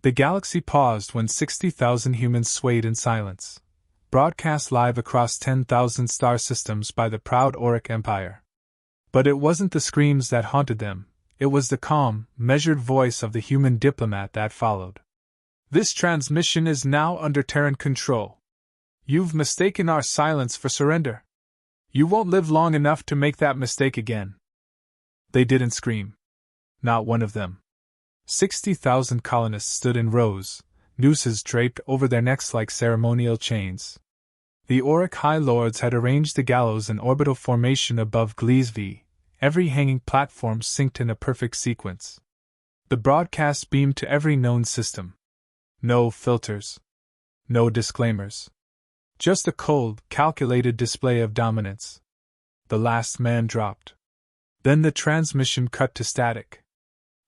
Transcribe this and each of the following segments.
The galaxy paused when 60,000 humans swayed in silence, broadcast live across 10,000 star systems by the proud Auric Empire. But it wasn't the screams that haunted them, it was the calm, measured voice of the human diplomat that followed. This transmission is now under Terran control. You've mistaken our silence for surrender. You won't live long enough to make that mistake again. They didn't scream. Not one of them. 60,000 colonists stood in rows, nooses draped over their necks like ceremonial chains. The Auric High Lords had arranged the gallows in orbital formation above Gleesby, every hanging platform synced in a perfect sequence. The broadcast beamed to every known system. No filters. No disclaimers. Just a cold, calculated display of dominance. The last man dropped. Then the transmission cut to static.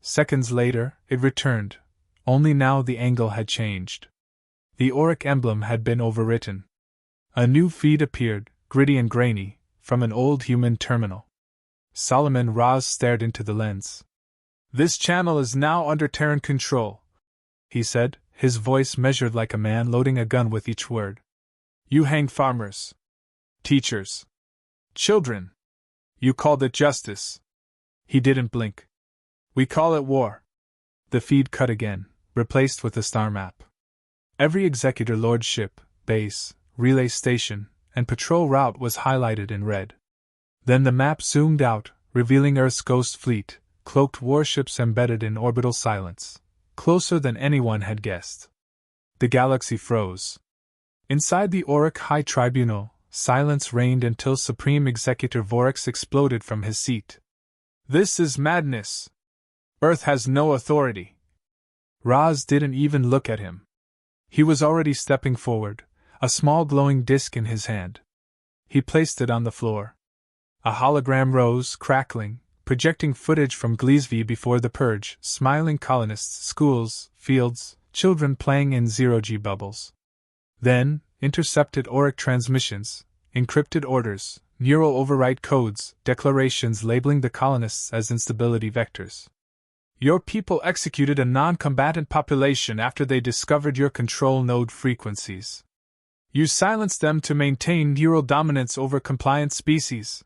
Seconds later, it returned, only now the angle had changed. The Auric emblem had been overwritten. A new feed appeared, gritty and grainy, from an old human terminal. Solomon Raz stared into the lens. "This channel is now under Terran control," he said, his voice measured like a man loading a gun with each word. "You hang farmers, teachers, children. You called it justice." He didn't blink. "We call it war." The feed cut again, replaced with a star map. Every executor lordship, base, relay station, and patrol route was highlighted in red. Then the map zoomed out, revealing Earth's ghost fleet, cloaked warships embedded in orbital silence, closer than anyone had guessed. The galaxy froze. Inside the Auric High Tribunal, silence reigned until Supreme Executor Vorax exploded from his seat. "This is madness. Earth has no authority." Raz didn't even look at him. He was already stepping forward, a small glowing disk in his hand. He placed it on the floor. A hologram rose, crackling, projecting footage from Gleesby before the purge, smiling colonists, schools, fields, children playing in zero-G bubbles. Then, intercepted Auric transmissions, encrypted orders, neural override codes, declarations labeling the colonists as instability vectors. "Your people executed a non-combatant population after they discovered your control node frequencies. You silenced them to maintain neural dominance over compliant species.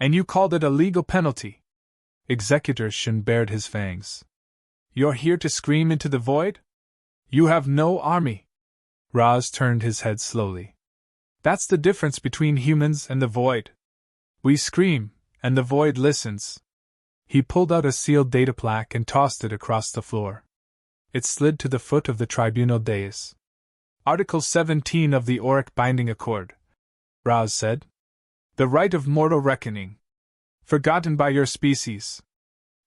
And you called it a legal penalty." Executor Shin bared his fangs. "You're here to scream into the void? You have no army." Raz turned his head slowly. "That's the difference between humans and the void. We scream, and the void listens." He pulled out a sealed data plaque and tossed it across the floor. It slid to the foot of the tribunal dais. "Article 17 of the Auric Binding Accord," Raz said. "The right of mortal reckoning. Forgotten by your species.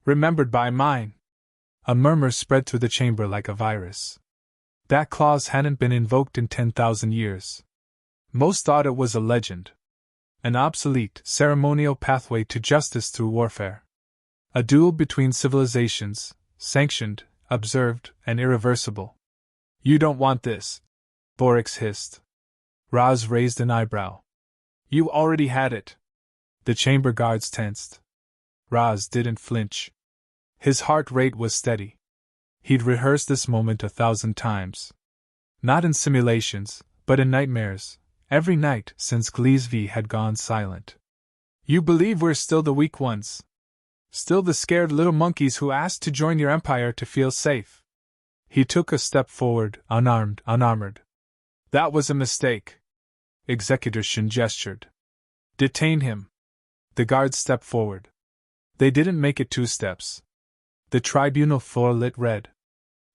Remembered by mine." A murmur spread through the chamber like a virus. That clause hadn't been invoked in 10,000 years. Most thought it was a legend. An obsolete, ceremonial pathway to justice through warfare. A duel between civilizations, sanctioned, observed, and irreversible. "You don't want this," Vorax hissed. Raz raised an eyebrow. "You already had it." The chamber guards tensed. Raz didn't flinch. His heart rate was steady. He'd rehearsed this moment 1,000 times. Not in simulations, but in nightmares, every night since Gleesby had gone silent. "You believe we're still the weak ones? Still the scared little monkeys who asked to join your empire to feel safe?" He took a step forward, unarmored. "That was a mistake." Executor Shin gestured. "Detain him." The guards stepped forward. They didn't make it 2 steps. The tribunal floor lit red.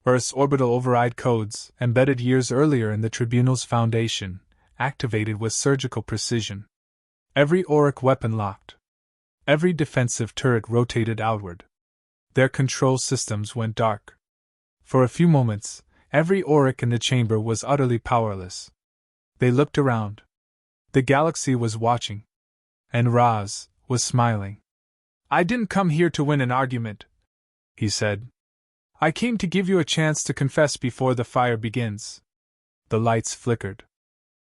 Earth's orbital override codes, embedded years earlier in the tribunal's foundation, activated with surgical precision. Every Auric weapon locked. Every defensive turret rotated outward. Their control systems went dark. For a few moments, every Auric in the chamber was utterly powerless. They looked around. The galaxy was watching. And Raz was smiling. "I didn't come here to win an argument," he said. "I came to give you a chance to confess before the fire begins." The lights flickered.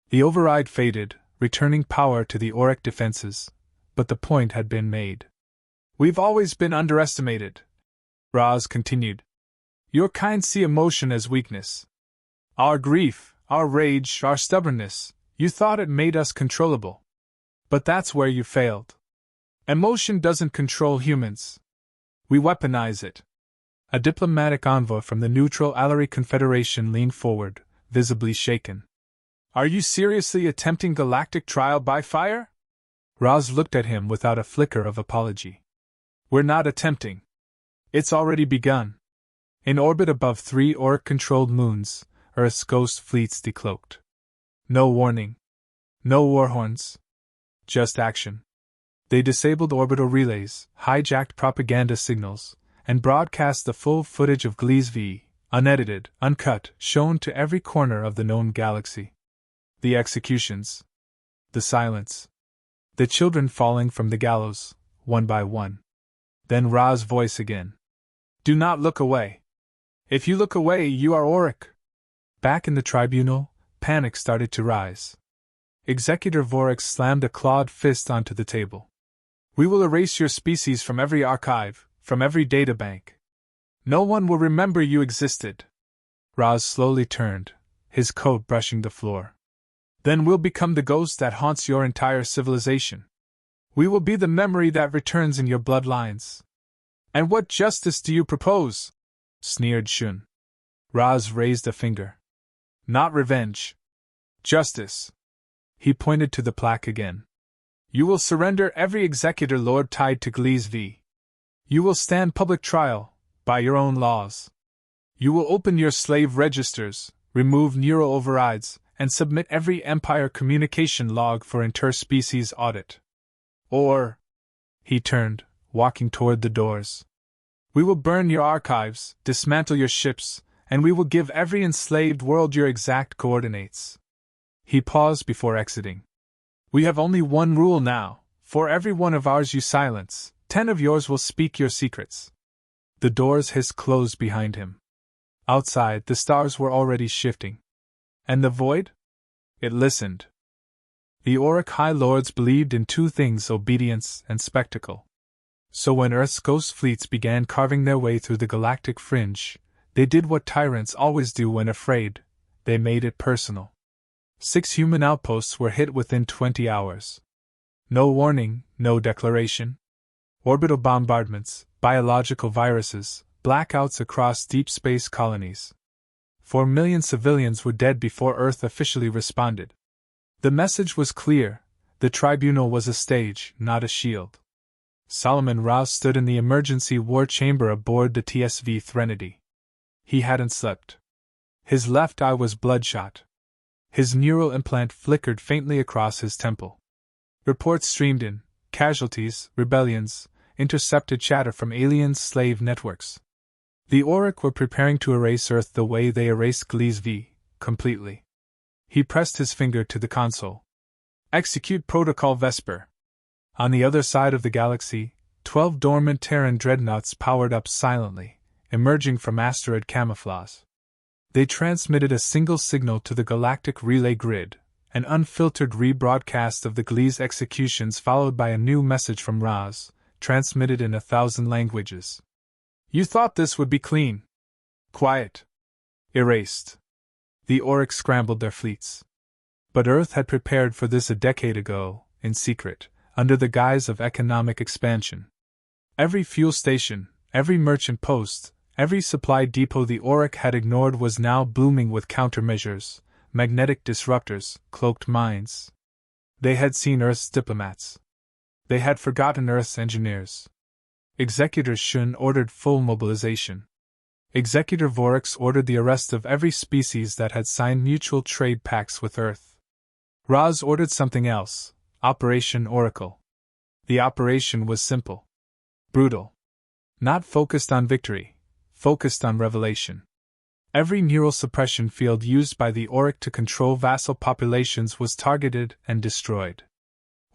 The override faded, returning power to the Auric defenses, but the point had been made. "We've always been underestimated," Raz continued. Your kind see emotion as weakness. Our grief, our rage, our stubbornness, you thought it made us controllable. But that's where you failed. Emotion doesn't control humans. We weaponize it. A diplomatic envoy from the neutral Alari Confederation leaned forward, visibly shaken. Are you seriously attempting galactic trial by fire? Raz looked at him without a flicker of apology. We're not attempting. It's already begun. In orbit above 3 Auric-controlled moons, Earth's ghost fleets decloaked. No warning. No warhorns. Just action. They disabled orbital relays, hijacked propaganda signals, and broadcast the full footage of Gliese V, unedited, uncut, shown to every corner of the known galaxy. The executions. The silence. The children falling from the gallows, one by one. Then Ra's voice again. Do not look away. If you look away, you are Auric. Back in the tribunal, panic started to rise. Executor Vorex slammed a clawed fist onto the table. We will erase your species from every archive, from every databank. No one will remember you existed. Raz slowly turned, his coat brushing the floor. Then we'll become the ghost that haunts your entire civilization. We will be the memory that returns in your bloodlines. And what justice do you propose? Sneered Shun. Raz raised a finger. Not revenge. Justice. He pointed to the plaque again. You will surrender every executor lord tied to Gliese V. You will stand public trial, by your own laws. You will open your slave registers, remove neural overrides, and submit every Empire communication log for interspecies audit. Or, he turned, walking toward the doors. We will burn your archives, dismantle your ships, and we will give every enslaved world your exact coordinates. He paused before exiting. We have only one rule now. For every one of ours you silence, 10 of yours will speak your secrets. The doors hissed closed behind him. Outside, the stars were already shifting. And the void? It listened. The Auric High Lords believed in 2 things: obedience and spectacle. So when Earth's ghost fleets began carving their way through the galactic fringe, they did what tyrants always do when afraid: they made it personal. 6 human outposts were hit within 20 hours. No warning, no declaration. Orbital bombardments, biological viruses, blackouts across deep space colonies. 4 million civilians were dead before Earth officially responded. The message was clear: the tribunal was a stage, not a shield. Solomon Rouse stood in the emergency war chamber aboard the TSV Threnody. He hadn't slept. His left eye was bloodshot. His neural implant flickered faintly across his temple. Reports streamed in: casualties, rebellions, intercepted chatter from alien slave networks. The Auric were preparing to erase Earth the way they erased Gliese V, completely. He pressed his finger to the console. Execute Protocol Vesper. On the other side of the galaxy, 12 dormant Terran dreadnoughts powered up silently, emerging from asteroid camouflage. They transmitted a single signal to the galactic relay grid, an unfiltered rebroadcast of the Gliese executions followed by a new message from Raz, transmitted in 1,000 languages. You thought this would be clean. Quiet. Erased. The Auric scrambled their fleets. But Earth had prepared for this a decade ago, in secret, under the guise of economic expansion. Every fuel station, every merchant post, every supply depot the Auric had ignored was now blooming with countermeasures, magnetic disruptors, cloaked mines. They had seen Earth's diplomats. They had forgotten Earth's engineers. Executor Shun ordered full mobilization. Executor Vorex ordered the arrest of every species that had signed mutual trade pacts with Earth. Raz ordered something else: Operation Oracle. The operation was simple. Brutal. Not focused on victory, focused on revelation. Every neural suppression field used by the Auric to control vassal populations was targeted and destroyed.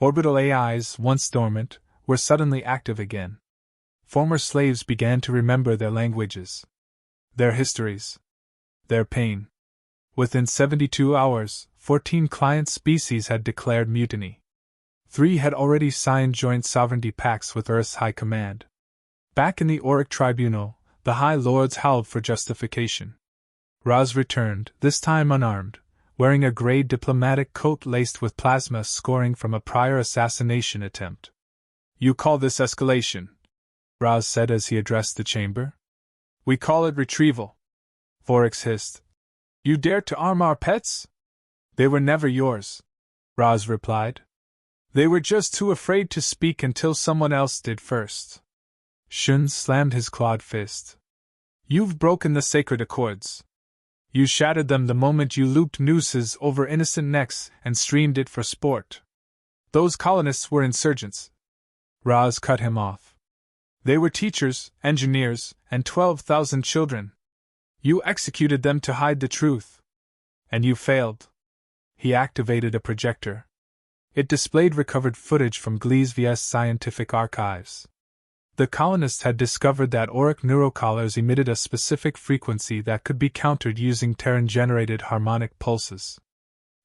Orbital AIs, once dormant, were suddenly active again. Former slaves began to remember their languages, their histories, their pain. Within 72 hours, 14 client species had declared mutiny. 3 had already signed joint sovereignty pacts with Earth's High Command. Back in the Auric Tribunal, The High Lords howled for justification. Raz returned, this time unarmed, wearing a gray diplomatic coat laced with plasma scoring from a prior assassination attempt. "You call this escalation?" Raz said as he addressed the chamber. "We call it retrieval," Voryx hissed. "You dared to arm our pets?" "They were never yours," Raz replied. "They were just too afraid to speak until someone else did first." Shun slammed his clawed fist. "You've broken the sacred accords. You shattered them the moment you looped nooses over innocent necks and streamed it for sport. Those colonists were insurgents." Raz cut him off. "They were teachers, engineers, and 12,000 children. You executed them to hide the truth. And you failed." He activated a projector. It displayed recovered footage from Galactic's scientific archives. The colonists had discovered that auric neurocollars emitted a specific frequency that could be countered using Terran-generated harmonic pulses.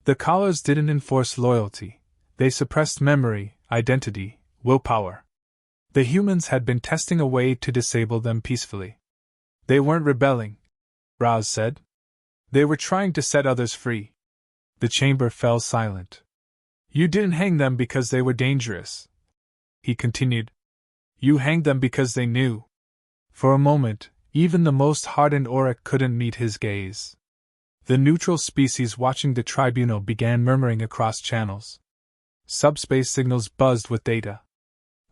The collars didn't enforce loyalty, they suppressed memory, identity, willpower. The humans had been testing a way to disable them peacefully. "They weren't rebelling," Raz said. "They were trying to set others free." The chamber fell silent. "You didn't hang them because they were dangerous," he continued. "You hanged them because they knew." For a moment, even the most hardened auric couldn't meet his gaze. The neutral species watching the tribunal began murmuring across channels. Subspace signals buzzed with data.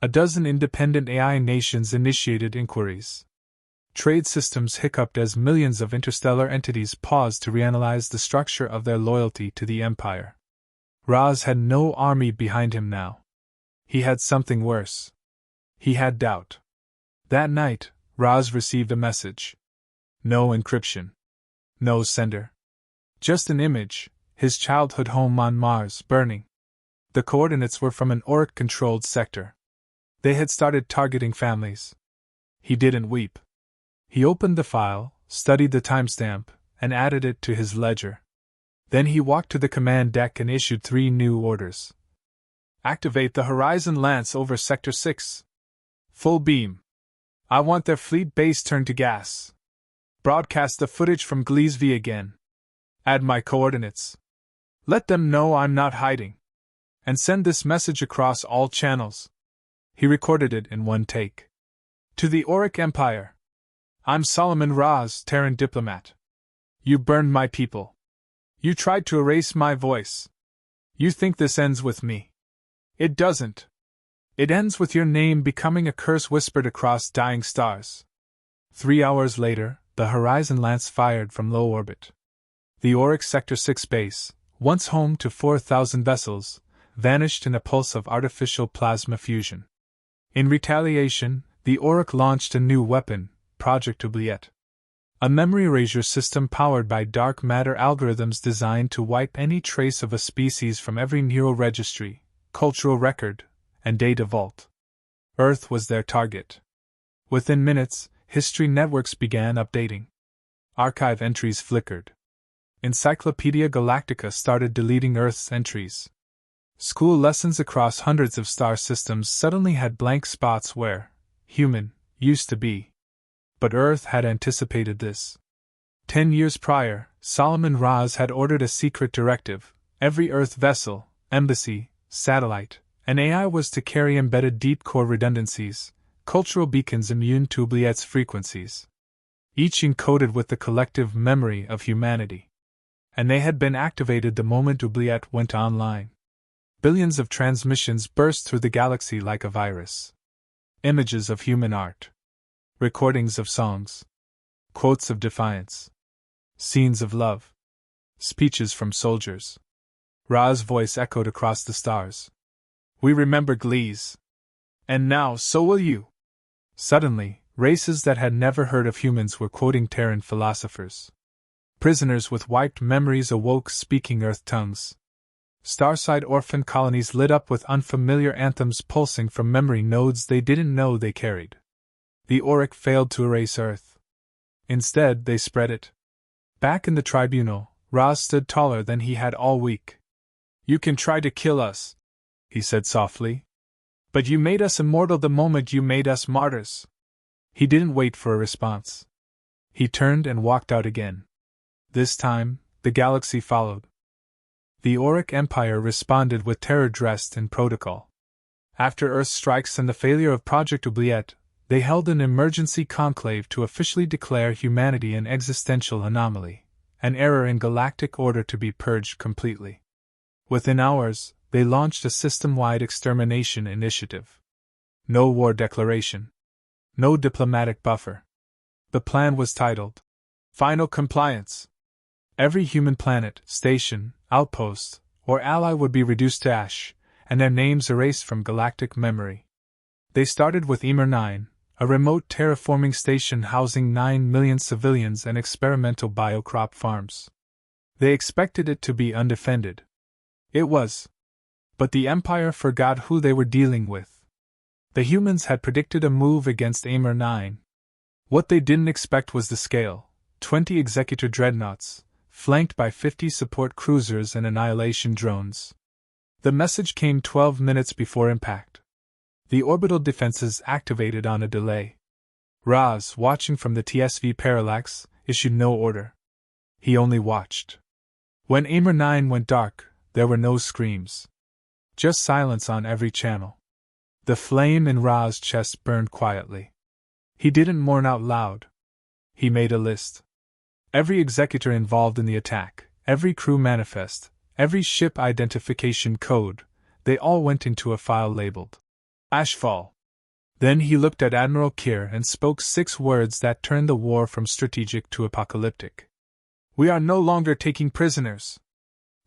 A dozen independent AI nations initiated inquiries. Trade systems hiccuped as millions of interstellar entities paused to reanalyze the structure of their loyalty to the Empire. Raz had no army behind him now. He had something worse. He had doubt. That night, Raz received a message. No encryption. No sender. Just an image, his childhood home on Mars, burning. The coordinates were from an auric-controlled sector. They had started targeting families. He didn't weep. He opened the file, studied the timestamp, and added it to his ledger. Then he walked to the command deck and issued 3 new orders. Activate the Horizon Lance over Sector 6. Full beam. I want their fleet base turned to gas. Broadcast the footage from Galactic again. Add my coordinates. Let them know I'm not hiding. And send this message across all channels. He recorded it in one take. To the Auric Empire. I'm Solomon Raz, Terran Diplomat. You burned my people. You tried to erase my voice. You think this ends with me. It doesn't. It ends with your name becoming a curse whispered across dying stars. 3 hours later, the Horizon Lance fired from low orbit. The Auric Sector 6 base, once home to 4,000 vessels, vanished in a pulse of artificial plasma fusion. In retaliation, the Auric launched a new weapon, Project Oubliette. A memory erasure system powered by dark matter algorithms designed to wipe any trace of a species from every neural registry, cultural record, and data vault. Earth was their target. Within minutes, history networks began updating. Archive entries flickered. Encyclopedia Galactica started deleting Earth's entries. School lessons across hundreds of star systems suddenly had blank spots where human used to be. But Earth had anticipated this. 10 years prior, Solomon Raz had ordered a secret directive. Every Earth vessel, embassy, satellite, and AI was to carry embedded deep core redundancies, cultural beacons immune to Oubliette's frequencies. Each encoded with the collective memory of humanity. And they had been activated the moment Oubliette went online. Billions of transmissions burst through the galaxy like a virus. Images of human art. Recordings of songs. Quotes of defiance. Scenes of love. Speeches from soldiers. Ra's voice echoed across the stars. We remember Glees. And now so will you. Suddenly, races that had never heard of humans were quoting Terran philosophers. Prisoners with wiped memories awoke speaking Earth tongues. Starside orphan colonies lit up with unfamiliar anthems pulsing from memory nodes they didn't know they carried. The Auric failed to erase Earth. Instead, they spread it. Back in the tribunal, Raz stood taller than he had all week. You can try to kill us, he said softly. But you made us immortal the moment you made us martyrs. He didn't wait for a response. He turned and walked out again. This time, the galaxy followed. The Auric Empire responded with terror dressed in protocol. After Earth strikes and the failure of Project Oubliette, they held an emergency conclave to officially declare humanity an existential anomaly, an error in galactic order to be purged completely. Within hours, they launched a system-wide extermination initiative. No war declaration. No diplomatic buffer. The plan was titled Final Compliance. Every human planet, station, outpost, or ally would be reduced to ash, and their names erased from galactic memory. They started with Emer 9, a remote terraforming station housing 9 million civilians and experimental biocrop farms. They expected it to be undefended. It was. But the Empire forgot who they were dealing with. The humans had predicted a move against Emer 9. What they didn't expect was the scale: 20 executor dreadnoughts, flanked by 50 support cruisers and annihilation drones. The message came 12 minutes before impact. The orbital defenses activated on a delay. Raz, watching from the TSV parallax, issued no order. He only watched. When Emer 9 went dark, there were no screams. Just silence on every channel. The flame in Raz's chest burned quietly. He didn't mourn out loud. He made a list. Every executor involved in the attack, every crew manifest, every ship identification code, they all went into a file labeled Ashfall. Then he looked at Admiral Keir and spoke 6 words that turned the war from strategic to apocalyptic. We are no longer taking prisoners.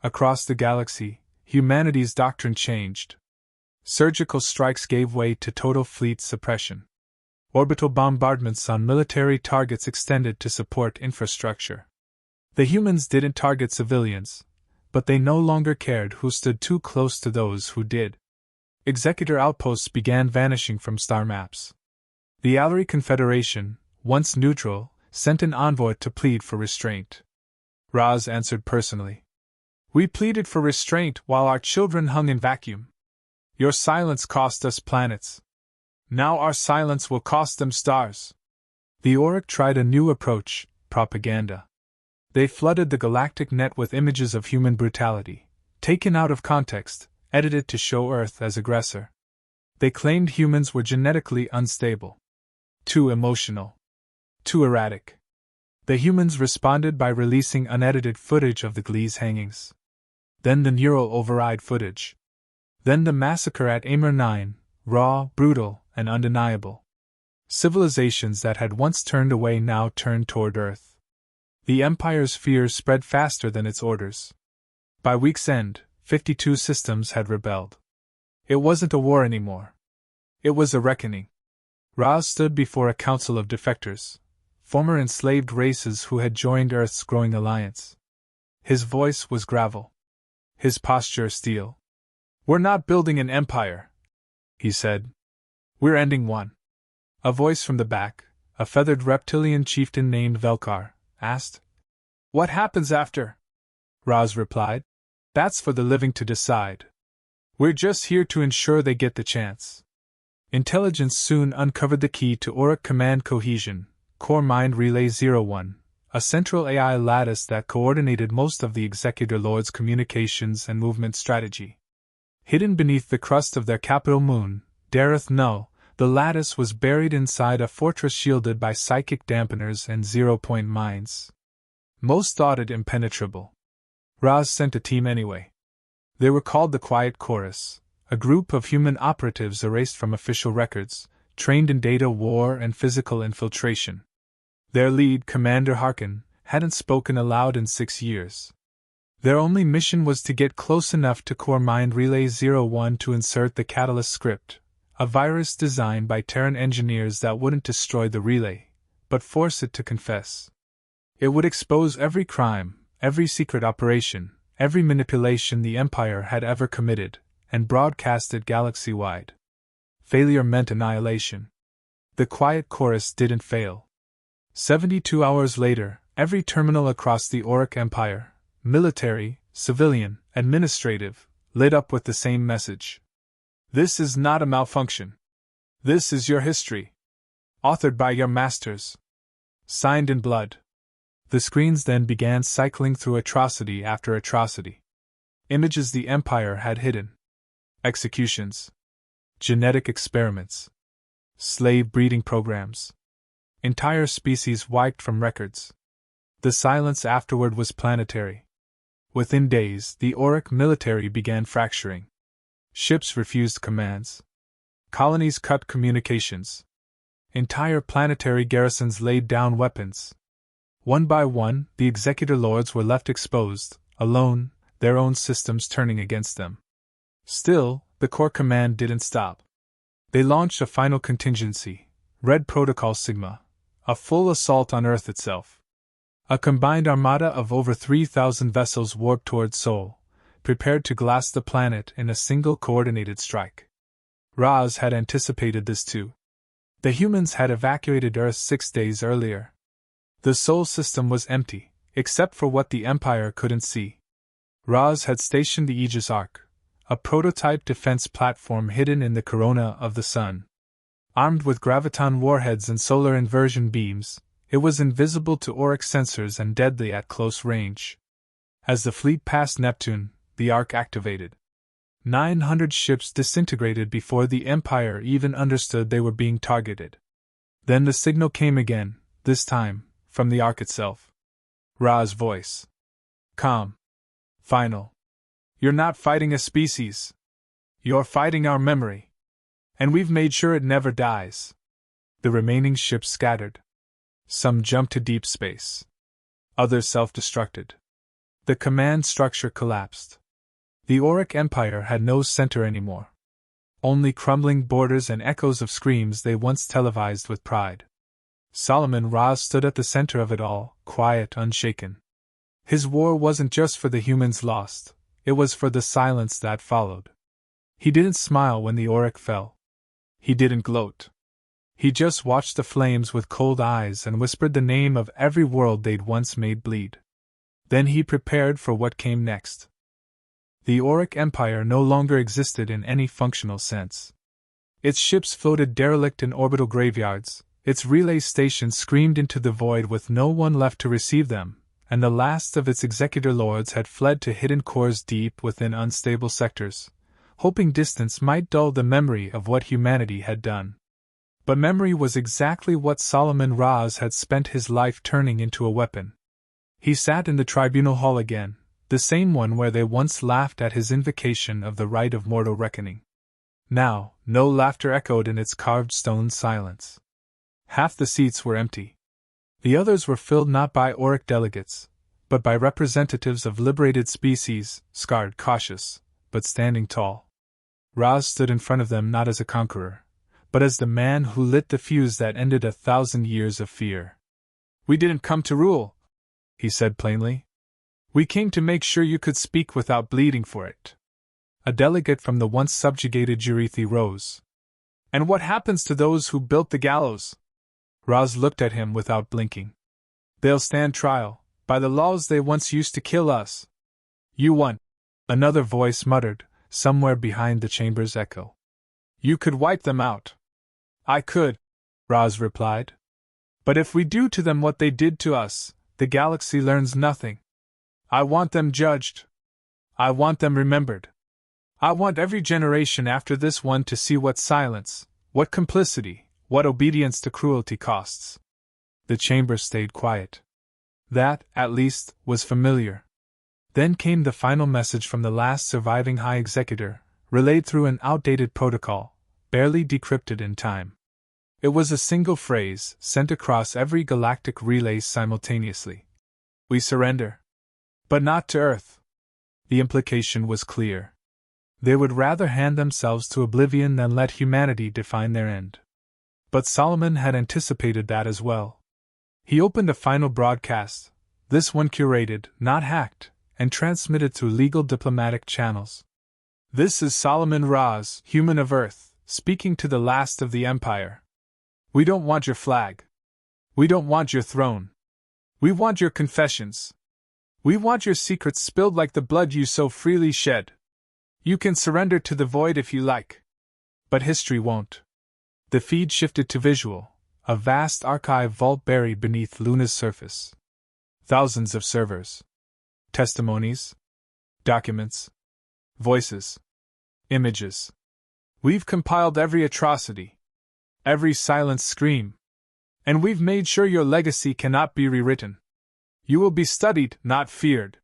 Across the galaxy, humanity's doctrine changed. Surgical strikes gave way to total fleet suppression. Orbital bombardments on military targets extended to support infrastructure. The humans didn't target civilians, but they no longer cared who stood too close to those who did. Executor outposts began vanishing from star maps. The Alary Confederation, once neutral, sent an envoy to plead for restraint. Raz answered personally. We pleaded for restraint while our children hung in vacuum. Your silence cost us planets. Now our silence will cost them stars. The Auric tried a new approach: propaganda. They flooded the galactic net with images of human brutality, taken out of context, edited to show Earth as aggressor. They claimed humans were genetically unstable, too emotional, too erratic. The humans responded by releasing unedited footage of the Gliese hangings. Then the neural override footage. Then the massacre at Emer 9, raw, brutal, and undeniable. Civilizations that had once turned away now turned toward Earth. The Empire's fears spread faster than its orders. By week's end, 52 systems had rebelled. It wasn't a war anymore. It was a reckoning. Raz stood before a council of defectors, former enslaved races who had joined Earth's growing alliance. His voice was gravel. His posture steel. We're not building an empire, he said. We're ending one. A voice from the back, a feathered reptilian chieftain named Velkar, asked. What happens after? Raz replied. That's for the living to decide. We're just here to ensure they get the chance. Intelligence soon uncovered the key to Auric Command Cohesion, Core Mind Relay 01, a central AI lattice that coordinated most of the Executor Lord's communications and movement strategy. Hidden beneath the crust of their capital moon, Dareth Null, the lattice was buried inside a fortress shielded by psychic dampeners and zero-point mines. Most thought it impenetrable. Raz sent a team anyway. They were called the Quiet Chorus, a group of human operatives erased from official records, trained in data war and physical infiltration. Their lead, Commander Harkin, hadn't spoken aloud in 6 years. Their only mission was to get close enough to Core Mind Relay 01 to insert the Catalyst script, a virus designed by Terran engineers that wouldn't destroy the relay, but force it to confess. It would expose every crime, every secret operation, every manipulation the Empire had ever committed, and broadcast it galaxy-wide. Failure meant annihilation. The Quiet Chorus didn't fail. 72 hours later, every terminal across the Auric Empire, military, civilian, administrative, lit up with the same message. This is not a malfunction. This is your history. Authored by your masters. Signed in blood. The screens then began cycling through atrocity after atrocity. Images the Empire had hidden. Executions. Genetic experiments. Slave breeding programs. Entire species wiped from records. The silence afterward was planetary. Within days, the Auric military began fracturing. Ships refused commands. Colonies cut communications. Entire planetary garrisons laid down weapons. One by one, the executor lords were left exposed, alone, their own systems turning against them. Still, the core command didn't stop. They launched a final contingency, Red Protocol Sigma, a full assault on Earth itself. A combined armada of over 3,000 vessels warped toward Sol, prepared to glass the planet in a single coordinated strike. Raz had anticipated this too. The humans had evacuated Earth 6 days earlier. The Sol system was empty, except for what the Empire couldn't see. Raz had stationed the Aegis Arc, a prototype defense platform hidden in the corona of the Sun. Armed with graviton warheads and solar inversion beams, it was invisible to auric sensors and deadly at close range. As the fleet passed Neptune, the Arc activated. 900 ships disintegrated before the Empire even understood they were being targeted. Then the signal came again, this time, from the Arc itself. Ra's voice. Calm. Final. You're not fighting a species. You're fighting our memory. And we've made sure it never dies. The remaining ships scattered. Some jumped to deep space. Others self-destructed. The command structure collapsed. The Auric Empire had no center anymore. Only crumbling borders and echoes of screams they once televised with pride. Solomon Raz stood at the center of it all, quiet, unshaken. His war wasn't just for the humans lost, it was for the silence that followed. He didn't smile when the Auric fell. He didn't gloat. He just watched the flames with cold eyes and whispered the name of every world they'd once made bleed. Then he prepared for what came next. The Auric Empire no longer existed in any functional sense. Its ships floated derelict in orbital graveyards, its relay stations screamed into the void with no one left to receive them, and the last of its executor lords had fled to hidden cores deep within unstable sectors, hoping distance might dull the memory of what humanity had done. But memory was exactly what Solomon Raz had spent his life turning into a weapon. He sat in the tribunal hall again, the same one where they once laughed at his invocation of the right of mortal reckoning. Now, no laughter echoed in its carved stone silence. Half the seats were empty. The others were filled not by Auric delegates, but by representatives of liberated species, scarred, cautious, but standing tall. Raz stood in front of them not as a conqueror, but as the man who lit the fuse that ended 1,000 years of fear. "We didn't come to rule," he said plainly. "We came to make sure you could speak without bleeding for it." A delegate from the once subjugated Eurythi rose. "And what happens to those who built the gallows?" Raz looked at him without blinking. "They'll stand trial, by the laws they once used to kill us." "You won," another voice muttered, somewhere behind the chamber's echo. "You could wipe them out." "I could," Raz replied. "But if we do to them what they did to us, the galaxy learns nothing. I want them judged. I want them remembered. I want every generation after this one to see what silence, what complicity, what obedience to cruelty costs." The chamber stayed quiet. That, at least, was familiar. Then came the final message from the last surviving High Executor, relayed through an outdated protocol, barely decrypted in time. It was a single phrase, sent across every galactic relay simultaneously. "We surrender. But not to Earth." The implication was clear. They would rather hand themselves to oblivion than let humanity define their end. But Solomon had anticipated that as well. He opened a final broadcast, this one curated, not hacked, and transmitted through legal diplomatic channels. "This is Solomon Raz, human of Earth, speaking to the last of the Empire. We don't want your flag. We don't want your throne. We want your confessions. We want your secrets spilled like the blood you so freely shed. You can surrender to the void if you like. But history won't." The feed shifted to visual, a vast archive vault buried beneath Luna's surface. Thousands of servers. Testimonies. Documents. Voices. Images. We've compiled every atrocity. Every silenced scream. And we've made sure your legacy cannot be rewritten. You will be studied, not feared.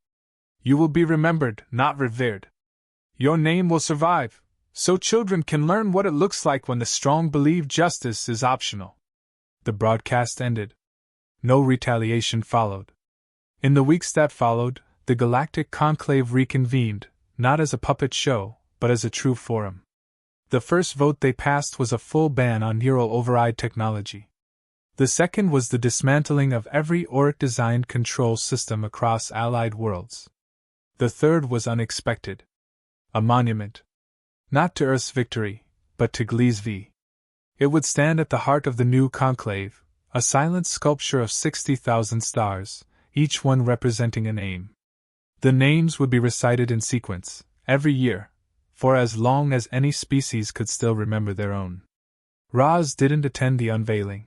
You will be remembered, not revered. Your name will survive, so children can learn what it looks like when the strong believe justice is optional. The broadcast ended. No retaliation followed. In the weeks that followed, the Galactic Conclave reconvened, not as a puppet show, but as a true forum. The first vote they passed was a full ban on neural override technology. The second was the dismantling of every Auric-designed control system across allied worlds. The third was unexpected. A monument. Not to Earth's victory, but to HFY. It would stand at the heart of the new conclave, a silent sculpture of 60,000 stars, each one representing a name. The names would be recited in sequence, every year, for as long as any species could still remember their own. Roz didn't attend the unveiling.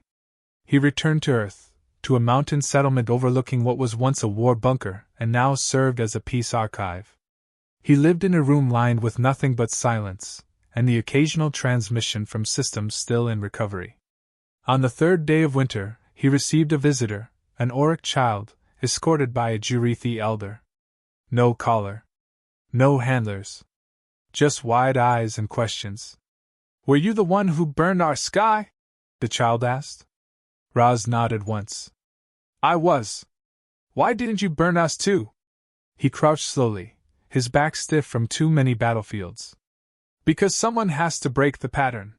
He returned to Earth, to a mountain settlement overlooking what was once a war bunker and now served as a peace archive. He lived in a room lined with nothing but silence, and the occasional transmission from systems still in recovery. On the third day of winter, he received a visitor, an Auric child, escorted by a Jurethi elder. No collar. No handlers. Just wide eyes and questions. "Were you the one who burned our sky?" the child asked. Roz nodded once. "I was. Why didn't you burn us too?" He crouched slowly, his back stiff from too many battlefields. "Because someone has to break the pattern.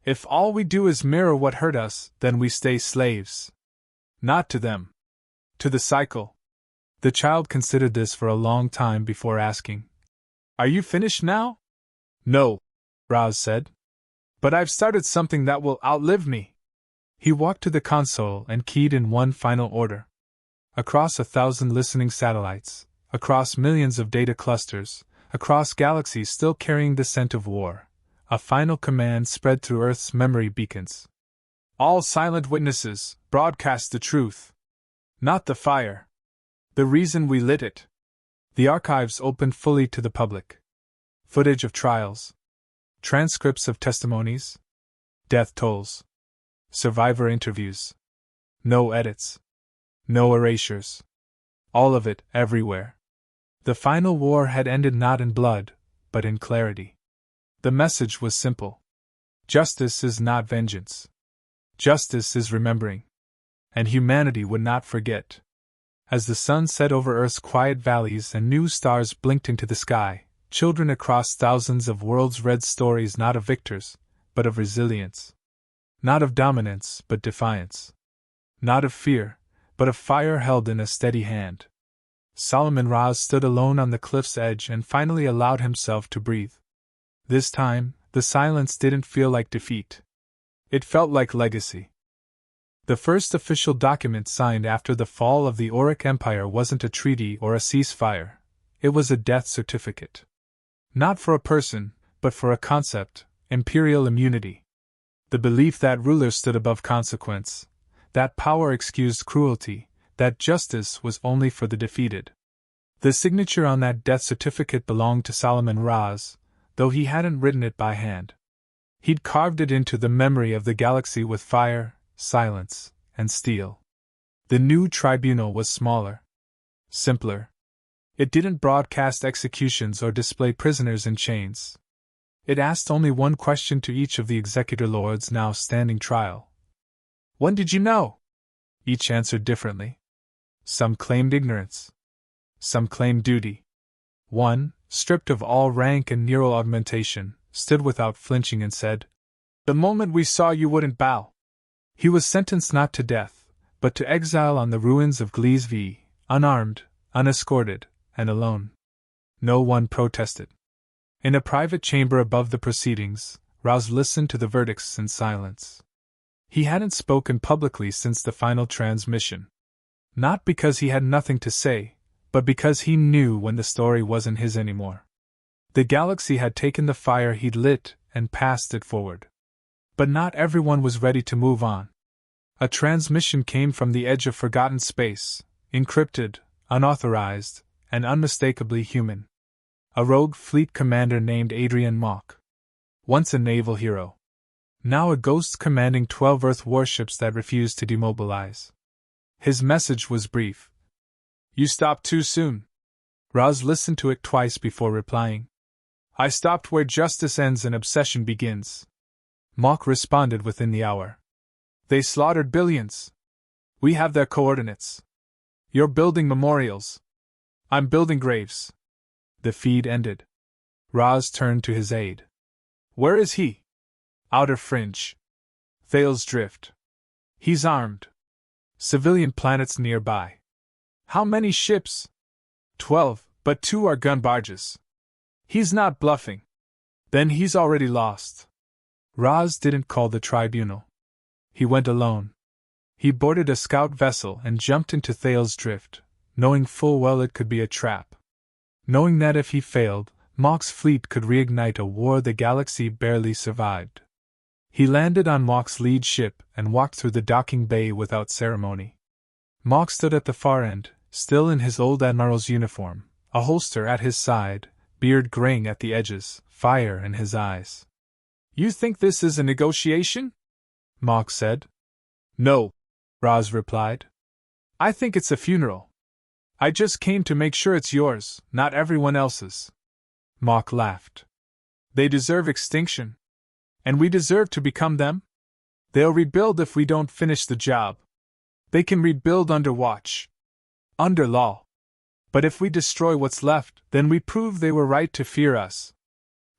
If all we do is mirror what hurt us, then we stay slaves. Not to them. To the cycle." The child considered this for a long time before asking, "Are you finished now?" "No," Roz said. "But I've started something that will outlive me." He walked to the console and keyed in one final order. Across 1,000 listening satellites, across millions of data clusters, across galaxies still carrying the scent of war, a final command spread through Earth's memory beacons. "All silent witnesses, broadcast the truth. Not the fire. The reason we lit it." The archives opened fully to the public. Footage of trials. Transcripts of testimonies. Death tolls. Survivor interviews. No edits. No erasures. All of it, everywhere. The final war had ended not in blood, but in clarity. The message was simple. Justice is not vengeance. Justice is remembering. And humanity would not forget. As the sun set over Earth's quiet valleys and new stars blinked into the sky, children across thousands of worlds read stories not of victors, but of resilience. Not of dominance, but defiance. Not of fear, but of fire held in a steady hand. Solomon Roz stood alone on the cliff's edge and finally allowed himself to breathe. This time, the silence didn't feel like defeat. It felt like legacy. The first official document signed after the fall of the Auric Empire wasn't a treaty or a ceasefire, it was a death certificate. Not for a person, but for a concept, imperial immunity. The belief that rulers stood above consequence, that power excused cruelty, that justice was only for the defeated. The signature on that death certificate belonged to Solomon Roz, though he hadn't written it by hand. He'd carved it into the memory of the galaxy with fire, silence, and steel. The new tribunal was smaller. Simpler. It didn't broadcast executions or display prisoners in chains. It asked only one question to each of the executor lords now standing trial. "When did you know?" Each answered differently. Some claimed ignorance. Some claimed duty. One, stripped of all rank and neural augmentation, stood without flinching and said, "The moment we saw you wouldn't bow." He was sentenced not to death, but to exile on the ruins of HFY, unarmed, unescorted, and alone. No one protested. In a private chamber above the proceedings, Roz listened to the verdicts in silence. He hadn't spoken publicly since the final transmission. Not because he had nothing to say, but because he knew when the story wasn't his anymore. The galaxy had taken the fire he'd lit and passed it forward. But not everyone was ready to move on. A transmission came from the edge of forgotten space, encrypted, unauthorized, and unmistakably human. A rogue fleet commander named Adrian Mock. Once a naval hero. Now a ghost commanding 12 Earth warships that refused to demobilize. His message was brief. "You stopped too soon." Roz listened to it twice before replying. "I stopped where justice ends and obsession begins." Mock responded within the hour. "They slaughtered billions. We have their coordinates. You're building memorials. I'm building graves." The feed ended. Roz turned to his aide. "Where is he?" "Outer Fringe. Thales Drift. He's armed. Civilian planets nearby." "How many ships?" 12, but 2 are gun barges." "He's not bluffing." "Then he's already lost." Roz didn't call the tribunal. He went alone. He boarded a scout vessel and jumped into Thales Drift, knowing full well it could be a trap. Knowing that if he failed, Mock's fleet could reignite a war the galaxy barely survived. He landed on Mock's lead ship and walked through the docking bay without ceremony. Mock stood at the far end, still in his old admiral's uniform, a holster at his side, beard graying at the edges, fire in his eyes. "You think this is a negotiation?" Mock said. "No," Roz replied. "I think it's a funeral. I just came to make sure it's yours, not everyone else's." Mock laughed. "They deserve extinction. And we deserve to become them? They'll rebuild if we don't finish the job. They can rebuild under watch. Under law. But if we destroy what's left, then we prove they were right to fear us."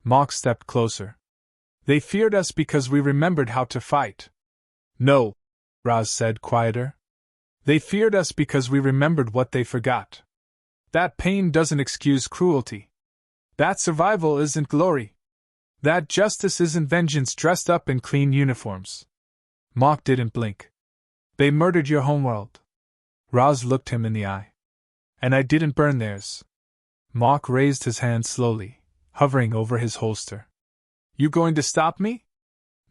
Mock stepped closer. "They feared us because we remembered how to fight." "No," Roz said, quieter. "They feared us because we remembered what they forgot. That pain doesn't excuse cruelty. That survival isn't glory. That justice isn't vengeance dressed up in clean uniforms." Mock didn't blink. "They murdered your homeworld." Roz looked him in the eye. "And I didn't burn theirs." Mock raised his hand slowly, hovering over his holster. "You going to stop me?"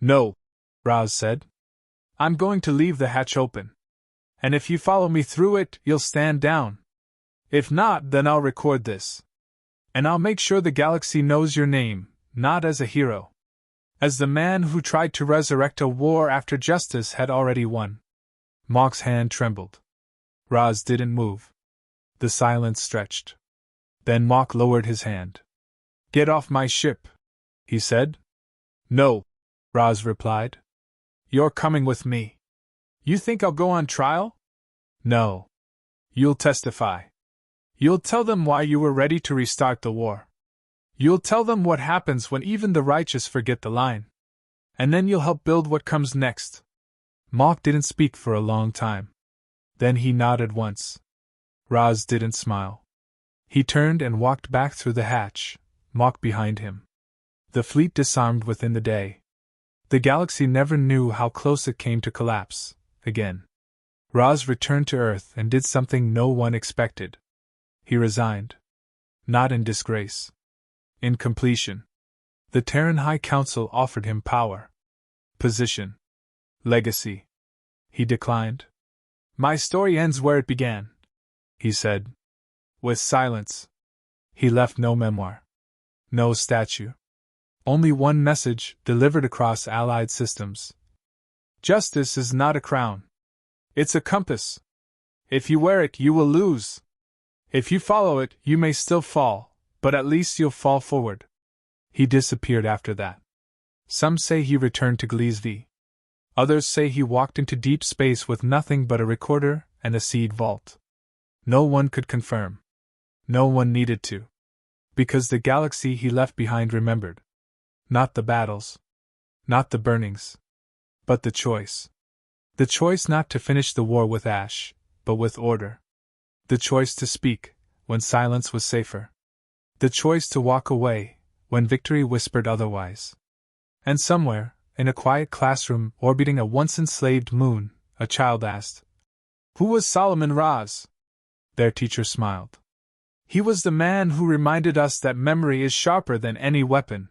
"No," Roz said. "I'm going to leave the hatch open. And if you follow me through it, you'll stand down. If not, then I'll record this. And I'll make sure the galaxy knows your name. Not as a hero. As the man who tried to resurrect a war after justice had already won." Mock's hand trembled. Roz didn't move. The silence stretched. Then Mock lowered his hand. "Get off my ship," he said. "No," Roz replied. "You're coming with me." "You think I'll go on trial?" "No. You'll testify. You'll tell them why you were ready to restart the war. You'll tell them what happens when even the righteous forget the line. And then you'll help build what comes next." Mock didn't speak for a long time. Then he nodded once. Roz didn't smile. He turned and walked back through the hatch, Mock behind him. The fleet disarmed within the day. The galaxy never knew how close it came to collapse, again. Roz returned to Earth and did something no one expected. He resigned. Not in disgrace. In completion. The Terran High Council offered him power. Position. Legacy. He declined. "My story ends where it began," he said. With silence. He left no memoir. No statue. Only one message, delivered across Allied systems. "Justice is not a crown. It's a compass. If you wear it, you will lose. If you follow it, you may still fall. But at least you'll fall forward." He disappeared after that. Some say he returned to Gleesby. Others say he walked into deep space with nothing but a recorder and a seed vault. No one could confirm. No one needed to. Because the galaxy he left behind remembered. Not the battles. Not the burnings. But the choice. The choice not to finish the war with ash, but with order. The choice to speak, when silence was safer. The choice to walk away, when victory whispered otherwise. And somewhere, in a quiet classroom orbiting a once-enslaved moon, a child asked, "Who was Solomon Roz?" Their teacher smiled. "He was the man who reminded us that memory is sharper than any weapon.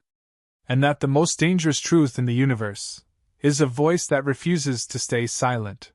And that the most dangerous truth in the universe is a voice that refuses to stay silent.